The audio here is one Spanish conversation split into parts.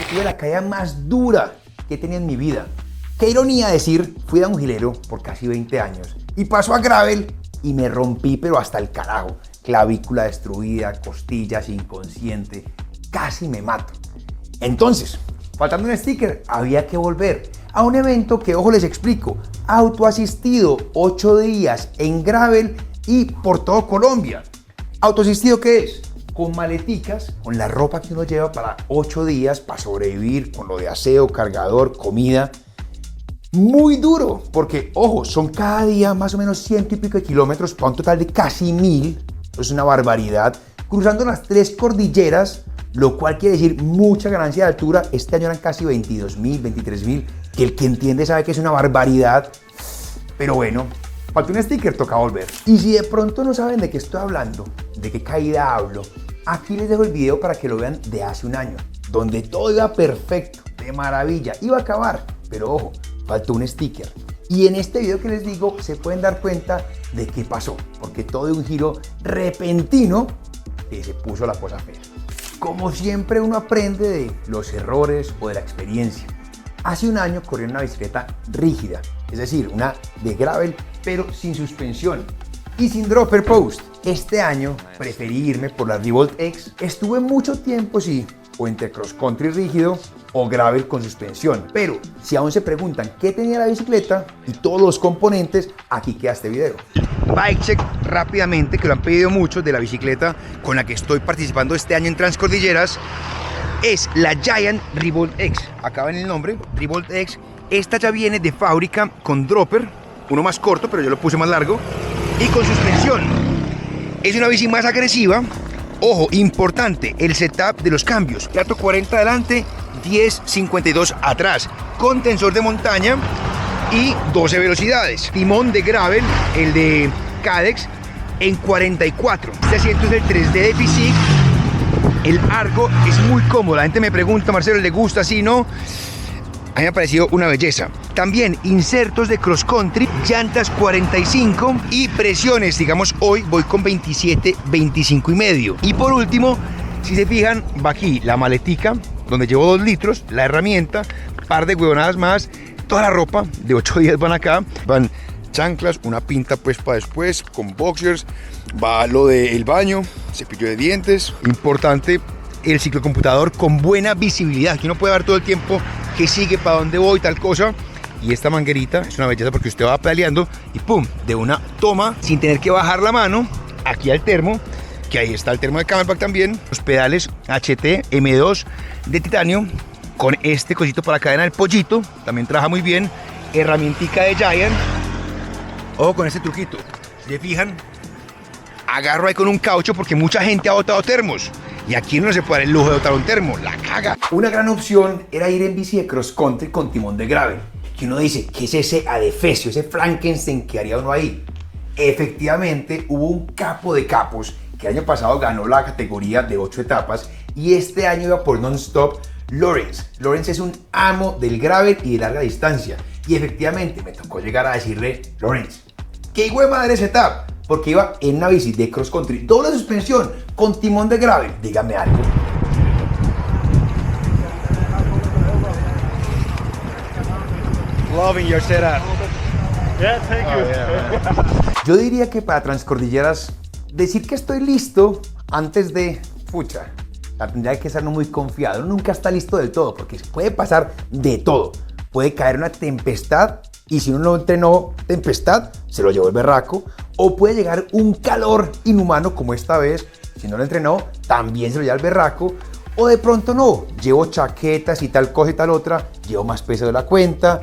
Tuve la caída más dura que he tenido en mi vida. Qué ironía decir, fui downhillero por casi 20 años y paso a gravel y me rompí pero hasta el carajo. Clavícula destruida, costillas, inconsciente, casi me mato. Entonces, faltando un sticker, había que volver a un evento que, ojo, les explico, autoasistido, 8 días en gravel y por todo Colombia. ¿Autoasistido qué es? Con maleticas, con la ropa que uno lleva para 8 días para sobrevivir, con lo de aseo, cargador, comida. Muy duro, porque, ojo, son cada día más o menos 100 y pico de kilómetros para un total de casi 1000. Es una barbaridad. Cruzando las 3 cordilleras, lo cual quiere decir mucha ganancia de altura. Este año eran casi 22.000, 23.000, que el que entiende sabe que es una barbaridad. Pero bueno, falta un sticker, toca volver. Y si de pronto no saben de qué estoy hablando, de qué caída hablo, aquí les dejo el video para que lo vean de hace un año, donde todo iba perfecto, de maravilla, iba a acabar, pero ojo, faltó un sticker. Y en este video que les digo se pueden dar cuenta de qué pasó, porque todo de un giro repentino que se puso la cosa fea. Como siempre, uno aprende de los errores o de la experiencia. Hace un año corrí en una bicicleta rígida, es decir, una de gravel pero sin suspensión y sin dropper post. Este año preferí irme por la Revolt X. Estuve mucho tiempo, sí, o entre cross country rígido o gravel con suspensión. Pero si aún se preguntan qué tenía la bicicleta y todos los componentes, aquí queda este video. Bike check rápidamente, que lo han pedido muchos, de la bicicleta con la que estoy participando este año en Transcordilleras. Es la Giant Revolt X. Acá ven el nombre, Revolt X. Esta ya viene de fábrica con dropper, uno más corto, pero yo lo puse más largo, y con suspensión. Es una bici más agresiva. Ojo, importante, el setup de los cambios. 440 adelante, 1052 atrás, con tensor de montaña y 12 velocidades. Timón de gravel, el de Cadex, en 44. Este asiento es el 3D de Physique. El Argo es muy cómodo. La gente me pregunta, Marcelo, ¿le gusta? ¿Sí, no? A mí me ha parecido una belleza. También insertos de cross country, llantas 45 y presiones, digamos, hoy voy con 27, 25 y medio. Y por último, si se fijan, va aquí la maletica, donde llevo 2 litros, la herramienta, par de huevonadas más, toda la ropa de 8 días van acá, van chanclas, una pinta pues para después, con boxers, va lo del baño, cepillo de dientes, importante, el ciclocomputador con buena visibilidad, que uno puede ver todo el tiempo que sigue, para dónde voy, tal cosa. Y esta manguerita es una belleza porque usted va pedaleando y pum, de una toma, sin tener que bajar la mano, aquí al termo, que ahí está el termo de Camelback también, los pedales HT M2 de titanio, con este cosito para la cadena del pollito, también trabaja muy bien, herramientica de Giant. Ojo con este truquito, si se fijan, agarro ahí con un caucho porque mucha gente ha botado termos. Y aquí no se puede dar el lujo de botar un termo, la caga. Una gran opción era ir en bici de cross country con timón de gravel. Que uno dice, ¿qué es ese adefesio, ese Frankenstein que haría uno ahí? Efectivamente, hubo un capo de capos que el año pasado ganó la categoría de 8 etapas y este año iba por non-stop, Lawrence. Lawrence es un amo del gravel y de larga distancia. Y efectivamente me tocó llegar a decirle, Lawrence, ¿qué hijo de madre setup? Porque iba en una bici de cross country, doble suspensión, con timón de gravel. Dígame algo. Loving your setup. Yeah, thank you. Yo diría que para Transcordilleras, decir que estoy listo antes de, pucha, tendría que ser muy confiado. Uno nunca está listo del todo, porque puede pasar de todo. Puede caer una tempestad y si uno no entrenó tempestad, se lo llevó el berraco. O puede llegar un calor inhumano como esta vez, si no lo entrenó, también se lo lleva el berraco. O de pronto no, llevo chaquetas y tal cosa y tal otra, llevo más peso de la cuenta.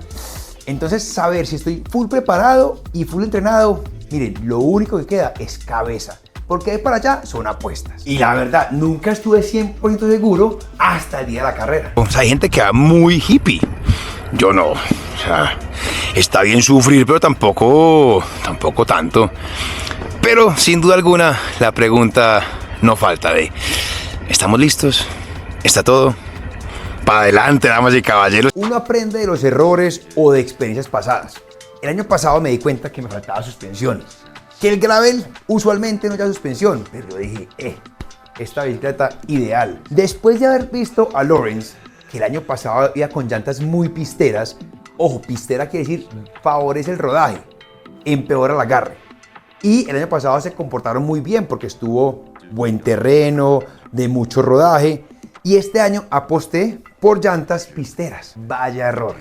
Entonces saber si estoy full preparado y full entrenado, miren, lo único que queda es cabeza. Porque de para allá son apuestas. Y la verdad, nunca estuve 100% seguro hasta el día de la carrera. O sea, hay gente que va muy hippie. Yo no. O sea, está bien sufrir, pero tampoco tanto. Pero sin duda alguna, la pregunta no falta de: ¿estamos listos? ¿Está todo? Para adelante, damas y caballeros. Uno aprende de los errores o de experiencias pasadas. El año pasado me di cuenta que me faltaba suspensión. Que el gravel usualmente no lleva suspensión, pero yo dije, esta bicicleta ideal. Después de haber visto a Lawrence, que el año pasado iba con llantas muy pisteras, ojo, pistera quiere decir favorece el rodaje, empeora el agarre. Y el año pasado se comportaron muy bien porque estuvo buen terreno, de mucho rodaje. Y este año aposté por llantas pisteras. Vaya error,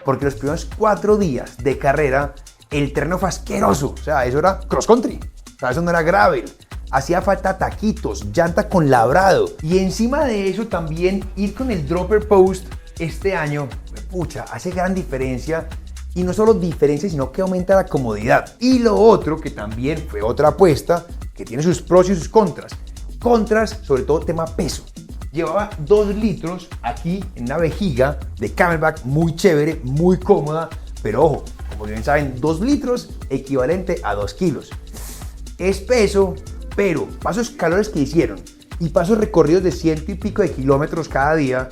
porque los primeros 4 días de carrera el terreno fue asqueroso. O sea, eso era cross country, o sea, eso no era gravel. Hacía falta taquitos, llanta con labrado. Y encima de eso también ir con el dropper post este año, pucha, hace gran diferencia. Y no solo diferencia, sino que aumenta la comodidad. Y lo otro, que también fue otra apuesta, que tiene sus pros y sus contras. Contras, sobre todo tema peso. Llevaba 2 litros aquí en la vejiga de Camelback, muy chévere, muy cómoda. Pero ojo, como bien saben, 2 litros equivalente a 2 kilos. Es peso, pero pasos calores que hicieron y pasos recorridos de 100 y pico de kilómetros cada día,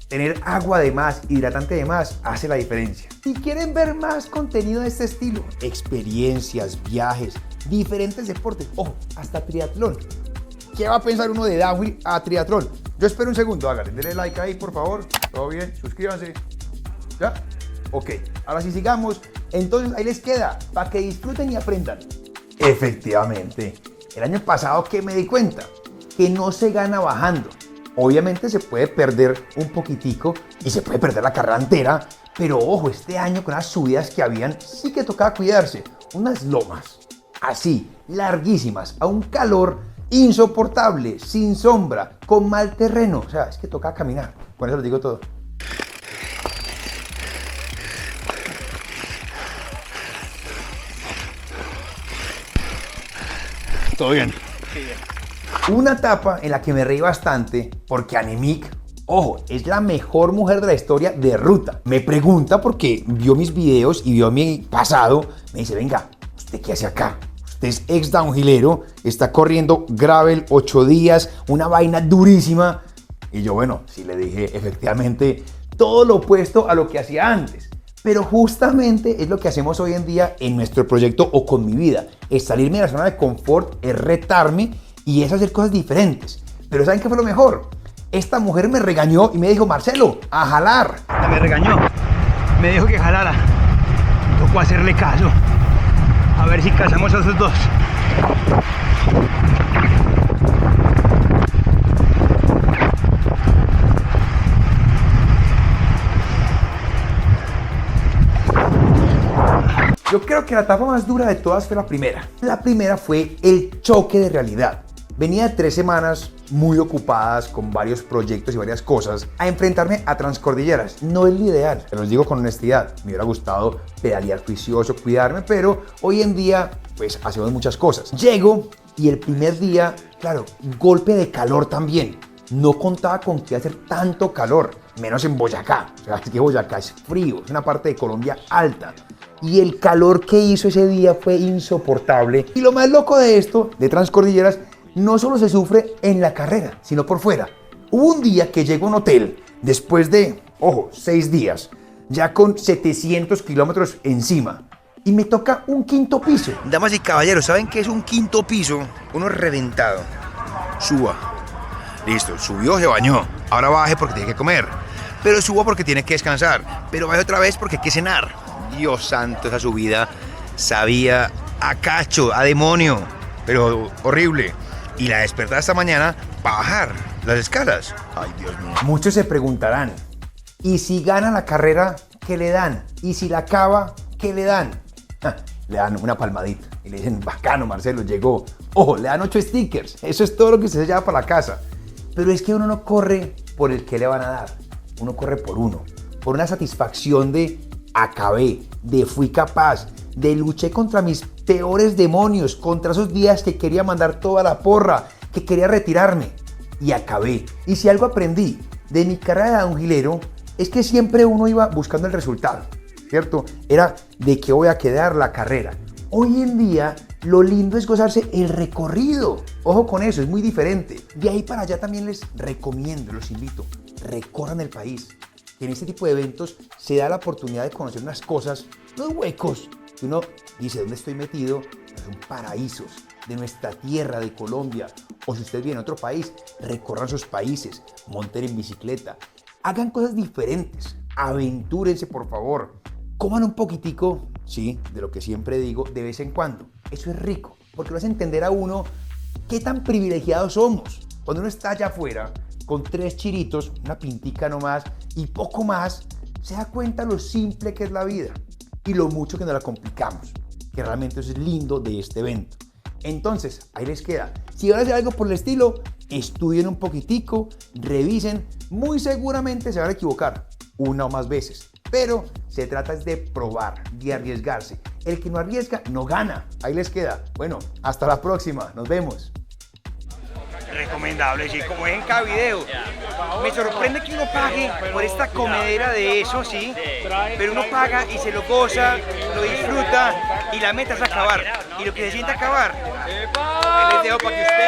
tener agua de más, hidratante de más, hace la diferencia. Si quieren ver más contenido de este estilo, experiencias, viajes, diferentes deportes, ojo, hasta triatlón. ¿Qué va a pensar uno de downhill a triatlón? Yo espero un segundo, háganle, denle like ahí, por favor. Todo bien, suscríbanse. ¿Ya? Ok, ahora sí sigamos. Entonces ahí les queda, para que disfruten y aprendan. Efectivamente, el año pasado que me di cuenta que no se gana bajando. Obviamente se puede perder un poquitico y se puede perder la carrera entera, pero ojo, este año con las subidas que habían, sí que tocaba cuidarse. Unas lomas, así, larguísimas, a un calor insoportable, sin sombra, con mal terreno. O sea, es que tocaba caminar. Con eso les digo todo. Todo bien. Una etapa en la que me reí bastante porque Annemiek, ojo, es la mejor mujer de la historia de ruta. Me pregunta porque vio mis videos y vio mi pasado. Me dice, venga, ¿usted qué hace acá? Usted es ex downhillero, está corriendo gravel 8 días, una vaina durísima. Y yo, bueno, sí le dije, efectivamente, todo lo opuesto a lo que hacía antes. Pero justamente es lo que hacemos hoy en día en nuestro proyecto o con mi vida. Es salirme de la zona de confort, es retarme y es hacer cosas diferentes. Pero ¿saben qué fue lo mejor? Esta mujer me regañó y me dijo, Marcelo, a jalar. Me regañó, me dijo que jalara. Me tocó hacerle caso. A ver si casamos a esos dos. Yo creo que la etapa más dura de todas fue la primera. La primera fue el choque de realidad. Venía de 3 semanas muy ocupadas con varios proyectos y varias cosas a enfrentarme a Transcordilleras. No es lo ideal, se los digo con honestidad. Me hubiera gustado pedalear juicioso, cuidarme, pero hoy en día pues hacemos muchas cosas. Llego y el primer día, claro, golpe de calor también. No contaba con que iba a hacer tanto calor, menos en Boyacá. O sea, es que Boyacá es frío, es una parte de Colombia alta. Y el calor que hizo ese día fue insoportable. Y lo más loco de esto, de Transcordilleras, no solo se sufre en la carrera, sino por fuera. Hubo un día que llego a un hotel, después de, ojo, 6 días, ya con 700 kilómetros encima, y me toca un 5.º piso. Damas y caballeros, ¿saben qué es un 5.º piso? Uno reventado. Suba. Listo, subió, se bañó. Ahora baje porque tiene que comer. Pero suba porque tiene que descansar. Pero baje otra vez porque hay que cenar. Dios santo, esa subida sabía a cacho, a demonio. Pero horrible. Y la despertada esta mañana para bajar las escalas. Ay, Dios mío. Muchos se preguntarán, ¿y si gana la carrera, qué le dan? ¿Y si la acaba, qué le dan? Le dan una palmadita y le dicen, bacano Marcelo, llegó. Ojo, le dan 8 stickers. Eso es todo lo que usted se lleva para la casa. Pero es que uno no corre por el que le van a dar. Uno corre por uno. Por una satisfacción de acabé, de fui capaz, de luché contra mis peores demonios, contra esos días que quería mandar toda la porra, que quería retirarme. Y acabé. Y si algo aprendí de mi carrera de downhillero es que siempre uno iba buscando el resultado, ¿cierto? Era de qué voy a quedar la carrera. Hoy en día lo lindo es gozarse el recorrido. Ojo con eso, es muy diferente. De ahí para allá también les recomiendo, los invito, recorran el país. En este tipo de eventos se da la oportunidad de conocer unas cosas, unos huecos, que uno dice, ¿dónde estoy metido? Son paraísos de nuestra tierra, de Colombia. O si usted viene a otro país, recorran sus países, monten en bicicleta, hagan cosas diferentes, aventúrense por favor. Coman un poquitico, sí, de lo que siempre digo, de vez en cuando. Eso es rico, porque lo hace entender a uno qué tan privilegiados somos. Cuando uno está allá afuera, con 3 chiritos, una pintica nomás y poco más, se da cuenta lo simple que es la vida y lo mucho que nos la complicamos, que realmente eso es lindo de este evento. Entonces, ahí les queda. Si van a hacer algo por el estilo, estudien un poquitico, revisen, muy seguramente se van a equivocar una o más veces, pero se trata de probar, de arriesgarse. El que no arriesga no gana. Ahí les queda. Bueno, hasta la próxima, nos vemos. Recomendable, sí, como es en cada video. Me sorprende que uno pague por esta comedera de eso, sí, pero uno paga y se lo goza, lo disfruta y la meta es acabar. Y lo que se siente acabar, les dejo para que ustedes